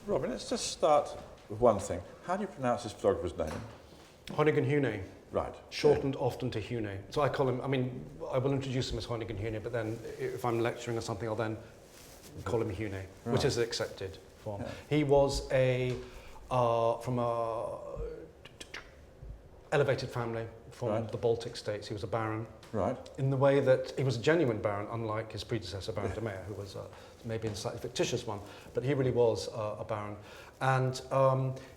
Robin, let's just start with one thing. How do you pronounce this photographer's name? Hoyningen-Huene. Right. Shortened often to Huene. So I call him, I mean, I will introduce him as Hoyningen-Huene, but then if I'm lecturing or something, I'll then call him Huene, which is accepted form. Yeah. He was from a elevated family from the Baltic states. He was a baron. Right. In the way that he was a genuine baron, unlike his predecessor, Baron de Meyer, who was maybe a slightly fictitious one, but he really was a baron. And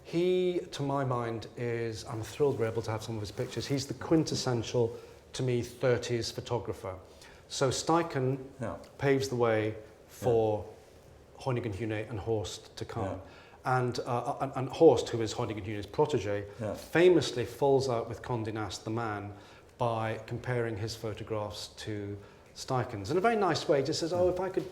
he, to my mind, is, I'm thrilled we're able to have some of his pictures. He's the quintessential, to me, 30s photographer. So Steichen paves the way for Hoyningen-Huene and Horst to come. Yeah. And Horst, who is Hoyningen-Huene's protege, famously falls out with Condé Nast, the man, by comparing his photographs to Steichen's. In a very nice way, he just says, oh, if I could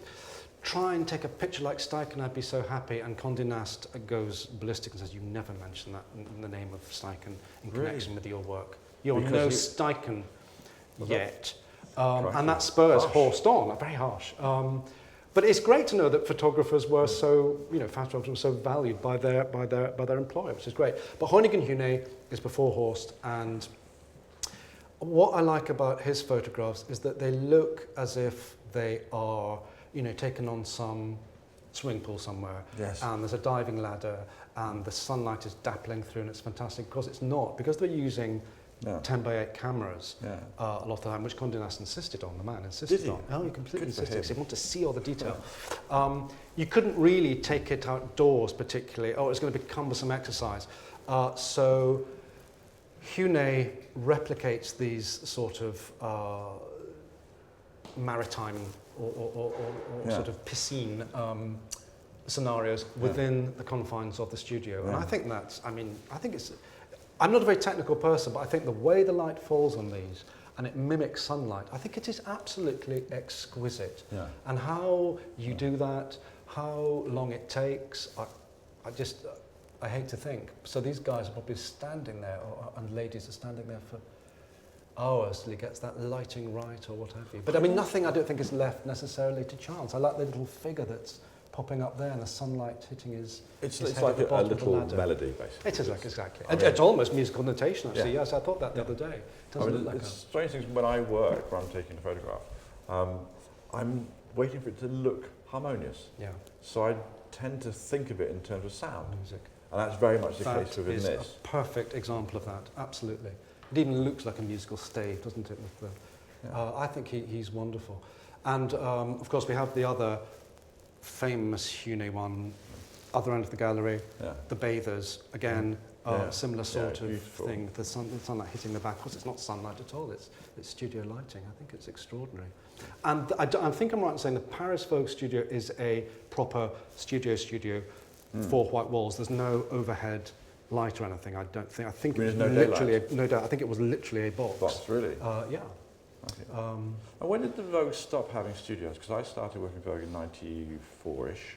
try and take a picture like Steichen, I'd be so happy. And Condé Nast goes ballistic and says, you never mention that in the name of Steichen in connection with your work. You're no Steichen yet. And that spurs Horst on, very harsh. But it's great to know that photographers were so, fast photographers were so valued by their employer, which is great. But Hoyningen-Huene is before Horst, and what I like about his photographs is that they look as if they are, taken on some swimming pool somewhere. Yes. And there's a diving ladder, and the sunlight is dappling through, and it's fantastic. Because it's not, because they're using 10x8 cameras a lot of the time, which Condé Nast insisted on, the man insisted on. Oh, he completely insisted, because he wanted to see all the detail. You couldn't really take it outdoors particularly. Oh, it's going to be cumbersome exercise. So Huene replicates these sort of maritime or sort of piscine scenarios within the confines of the studio. And I think that's, I'm not a very technical person, but I think the way the light falls on these and it mimics sunlight, I think it is absolutely exquisite. Yeah. And how you do that, how long it takes, I hate to think. So these guys are probably standing there, and ladies are standing there for hours till he gets that lighting right or what have you. But nothing I don't think is left necessarily to chance. I like the little figure that's popping up there and the sunlight hitting his It's head like at the a little melody, basically. It is like, exactly. It's almost musical notation, actually. Yes, I thought that the other day. It doesn't look like it's strange things when I work, when I'm taking a photograph, I'm waiting for it to look harmonious. Yeah. So I tend to think of it in terms of sound. Music. And that's very much the case within this. That is a perfect example of that, absolutely. It even looks like a musical stave, doesn't it? With the, I think he's wonderful. And of course we have the other famous Huene one, other end of the gallery, the bathers, again, similar sort of thing. The sunlight hitting the back. Of course, it's not sunlight at all, it's studio lighting. I think it's extraordinary. And I think I'm right in saying the Paris Vogue studio is a proper studio, four white walls. There's no overhead light or anything, I don't think. I think it was literally, no doubt, I think it was literally a box. Box, really? Yeah. Okay. And when did the Vogue stop having studios? Because I started working Vogue in 94-ish.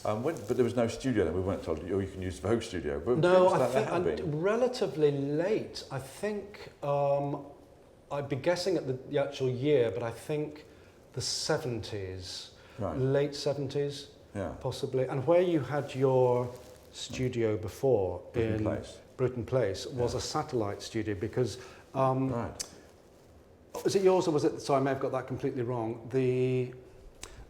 But there was no studio then. We weren't told, you can use the Vogue studio. But no, I think relatively late. I think I'd be guessing at the actual year, but I think the 70s, late 70s, possibly. And where you had your studio before in Bruton Place was a satellite studio because was it yours or was it? Sorry, I may have got that completely wrong. Was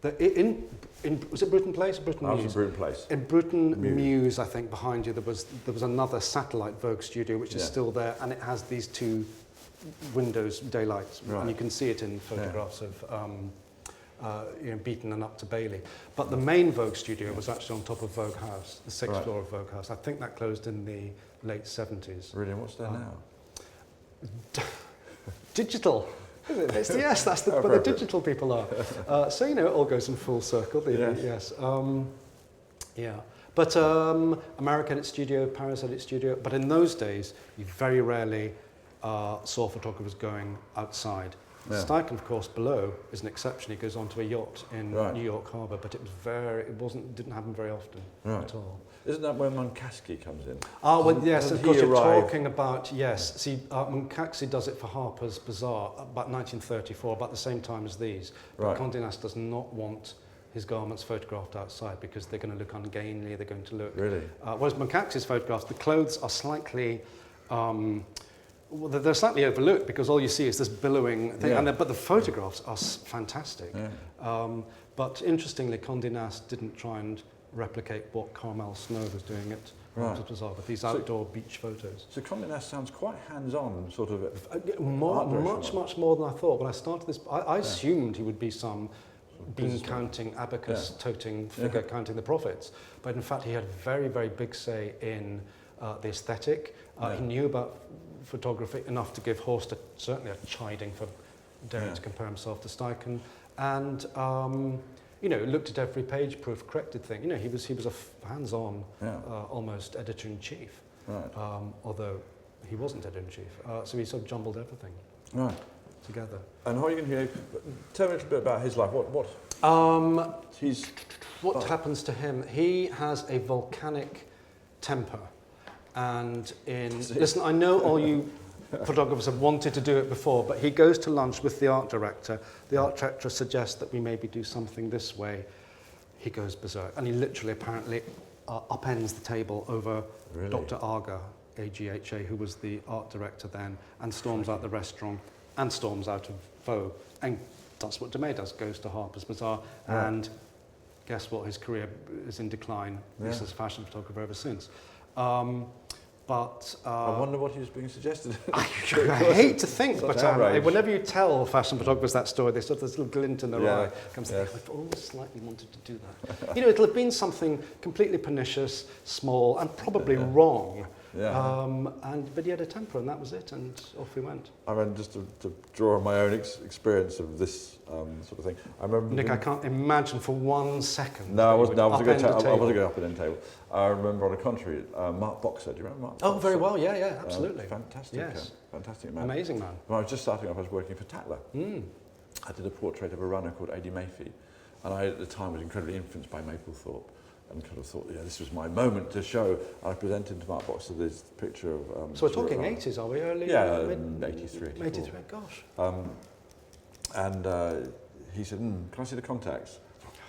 it Bruton Place or Bruton Mews? I was in Bruton Place. In Bruton Mews, I think behind you there was another satellite Vogue studio which is still there, and it has these two windows, daylights, and you can see it in photographs of Beaton and up to Bailey. But the main Vogue studio was actually on top of Vogue House, the sixth floor of Vogue House. I think that closed in the late 70s. Really? What's there now? Digital. Yes, that's where the digital people are. So, it all goes in full circle. Yes. But America had its studio, Paris had its studio. But in those days, you very rarely saw photographers going outside. Yeah. Steichen, of course, below is an exception. He goes onto a yacht in New York Harbour, but didn't happen very often at all. Isn't that where Munkacsy comes in? Yes, of course, you're talking about, see, Munkacsy does it for Harper's Bazaar about 1934, about the same time as these. But Condé Nast does not want his garments photographed outside because they're going to look ungainly, they're going to look... Really? Whereas Moncax's photographs, the clothes are slightly... well, they're slightly overlooked because all you see is this billowing thing, but the photographs are fantastic. Yeah. But interestingly, Condé Nast didn't try and replicate what Carmel Snow was doing at Bizarre with these outdoor beach photos. So Condé Nast sounds quite hands-on, sort of. Much more than I thought. When I started this, I assumed he would be some bean-counting, abacus-toting figure counting the profits. But in fact, he had a very, very big say in the aesthetic. He knew about photography enough to give Horst certainly a chiding for daring to compare himself to Steichen. And you know, looked at every page, proof-corrected thing. You know, he was a hands-on, almost editor-in-chief, although he wasn't editor-in-chief. So he sort of jumbled everything together. And Hoyningen-Huene, tell me a little bit about his life. What happens to him? He has a volcanic temper, and listen, I know all you photographers have wanted to do it before, but he goes to lunch with the art director. The art director suggests that we maybe do something this way. He goes berserk, and he literally, apparently, upends the table over Dr. Aga, AGHA, who was the art director then, and storms out the restaurant, and storms out of Vogue, and does what Demey does, goes to Harper's Bazaar, and guess what? His career is in decline. He's a fashion photographer ever since. But I wonder what he was being suggested. I hate to think, but whenever you tell fashion photographers that story, they sort of this little glint in their eye comes. I've always slightly wanted to do that. You know, it'll have been something completely pernicious, small, and probably wrong. But he had a temper, and that was it, and off we went. I mean, just to draw on my own experience of this sort of thing. I remember. Nick, I can't imagine for 1 second. No, I wasn't going to up and end table. I remember, on the contrary, Mark Boxer. Do you remember Mark? Oh, very well. Yeah, absolutely. Fantastic. Yes. Fantastic man. Amazing man. When I was just starting off, I was working for Tatler. I did a portrait of a runner called Eddie Mayfield, and I, at the time, was incredibly influenced by Maplethorpe. And kind of thought, this was my moment to show. I presented to Mark Boxer this picture of... so we're talking 80s, are we? Early? Yeah, 83, 84. 83, gosh. And he said, can I see the contacts?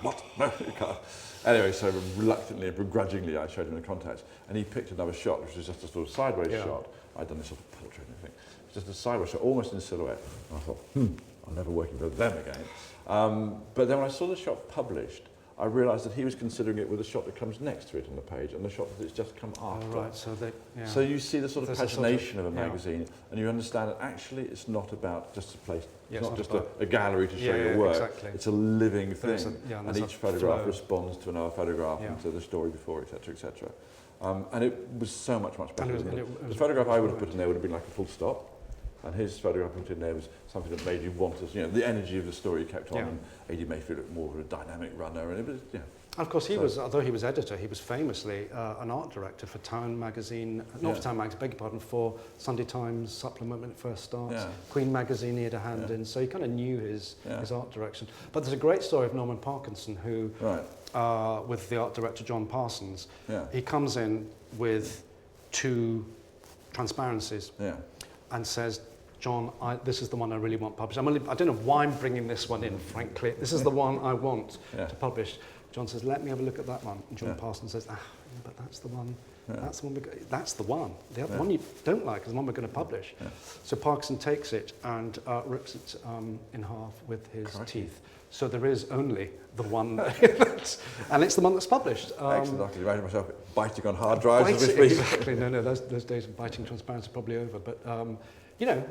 What? No, you can't. Anyway, so reluctantly and begrudgingly, I showed him the contacts. And he picked another shot, which was just a sort of sideways shot. I'd done this sort of portrait and everything. It was just a sideways shot, almost in silhouette. And I thought, I'm never working for them again. But then when I saw the shot published, I realised that he was considering it with a shot that comes next to it on the page and the shot that's just come after. Oh, right, so you see the sort of pagination of a magazine, and you understand that actually it's not about just a place, it's not just a gallery to show your work. Exactly. It's a living thing, and each photograph responds to another photograph and to the story before, etc., etc. And it was so much better. The photograph I would have put in there would have been like a full stop. And his photograph put in there was something that made you want to, the energy of the story kept on. And Eddie Mayfield looked more of a dynamic runner, and it was, Of course, he was, although he was editor, he was famously an art director for Town magazine, not for Town magazine, beg your pardon, for Sunday Times supplement when it first starts. Queen magazine he had a hand in, so he kind of knew his art direction. But there's a great story of Norman Parkinson, who, with the art director John Parsons, he comes in with 2 transparencies and says, John, this is the one I really want published. I don't know why I'm bringing this one in, frankly. This is the one I want to publish. John says, let me have a look at that one. And John Parsons says, but that's the one. That's the one. That's the one. The other one you don't like is the one we're going to publish. So Parkinson takes it and rips it in half with his teeth. So there is only the one, and it's the one that's published. Excellent. I can imagine myself biting on hard drives as we speak. Exactly. No, those days of biting transparency are probably over. But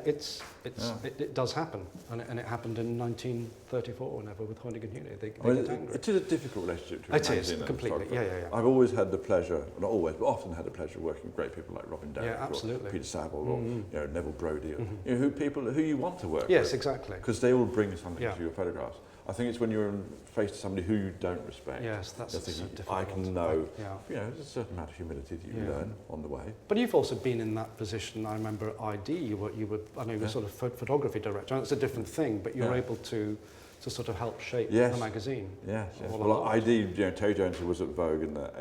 it does happen, and it happened in 1934 or whenever with Hoyningen-Huene. They get angry. It is a difficult relationship to It is, completely. Yeah. I've always had the pleasure, not always, but often had the pleasure of working with great people like Robin Derrick or Peter Saville or Neville Brody, or people who you want to work with. Yes, exactly. Because they all bring something to your photographs. I think it's when you're faced with somebody who you don't respect. Yes, that's difficult. I can know. There's a certain amount of humility that you learn on the way. But you've also been in that position. I remember ID. You were. I know you were sort of photography director. And it's a different thing, but you're able to sort of help shape the magazine. Yes. Well, ID. Terry Jones, who was at Vogue in the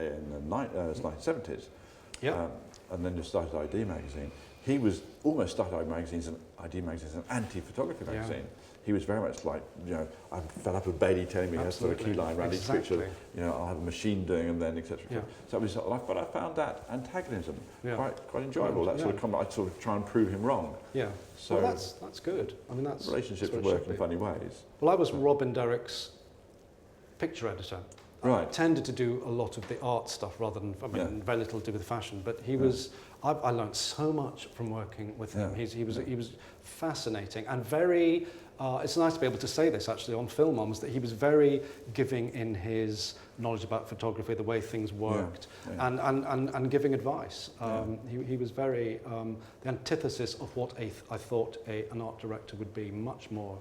1970s. And then just started ID magazine. He was almost started ID magazine as an anti-photography magazine. he was very much like, I'm fed up with Bailey telling me he has to have a key line around each picture, I'll have a machine doing and then etc. Yeah. So it was but I found that antagonism quite enjoyable. That sort of comment, I'd sort of try and prove him wrong. Yeah. So well, that's good. I mean, that's relationships work in funny ways. Well, I was Robin Derrick's picture editor. Right. I tended to do a lot of the art stuff rather than, very little to do with fashion. But he was, I learned so much from working with him. He was fascinating and very, it's nice to be able to say this actually on film almost, that he was very giving in his knowledge about photography, the way things worked, and giving advice. He was very, the antithesis of what I thought an art director would be, much more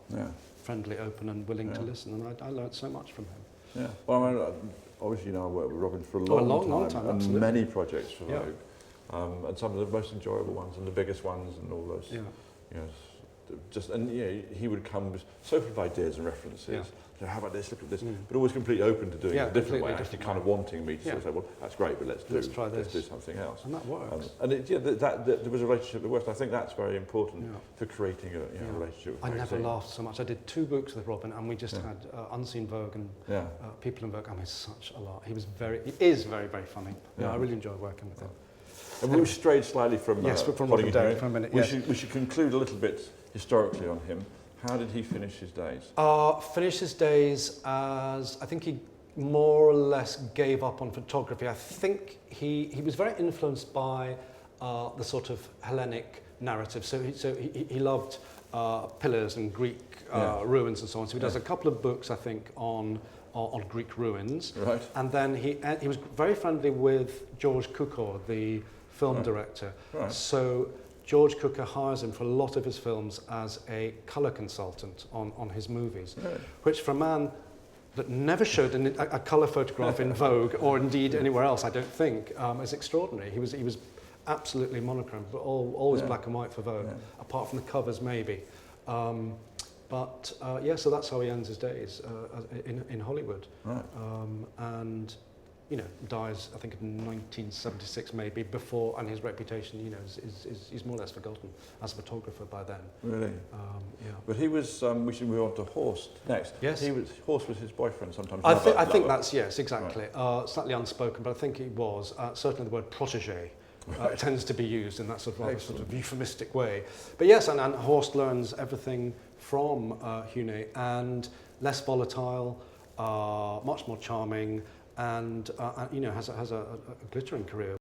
friendly, open and willing to listen. And I learned so much from him. Yeah, well, I mean, obviously, I worked with Robin for a long time, and absolutely. Many projects for Vogue, and some of the most enjoyable ones and the biggest ones, and all those. He would come so full of ideas and references. How about this? Look at this, but always completely open to doing it a different way. Actually, kind of wanting me to sort of say, well, that's great, but let's try this. Let's do something else. And that works. There was a relationship that worked. I think that's very important for creating a relationship. I never laughed so much. I did 2 books with Robin, and we just had Unseen Vogue and People in Vogue. I mean, such a lot. He is very, very funny. Yeah, I really enjoyed working with him. And we strayed slightly from Robin Derrick for a minute. We should conclude a little bit historically on him. How did he finish his days? Finished his days as, I think he more or less gave up on photography. I think he was very influenced by the sort of Hellenic narrative. So he loved pillars and Greek ruins and so on. So he does a couple of books, I think, on Greek ruins. Right. And then he was very friendly with George Cukor, the film director. Right. So George Cukor hires him for a lot of his films as a colour consultant on his movies, which for a man that never showed a colour photograph in Vogue or indeed anywhere else, I don't think, is extraordinary. He was absolutely monochrome, but always black and white for Vogue, apart from the covers maybe. So that's how he ends his days in Hollywood. Right. And dies, I think, in 1976 maybe, before, and his reputation, is more or less forgotten as a photographer by then. Really? But he was, we should move on to Horst next. Yes. Horst was his boyfriend sometimes. I think that's, yes, exactly. Right. Slightly unspoken, but I think he was. Certainly the word protege tends to be used in that sort of rather sort of euphemistic way. But yes, and Horst learns everything from Huene, and less volatile, much more charming, and has a glittering career.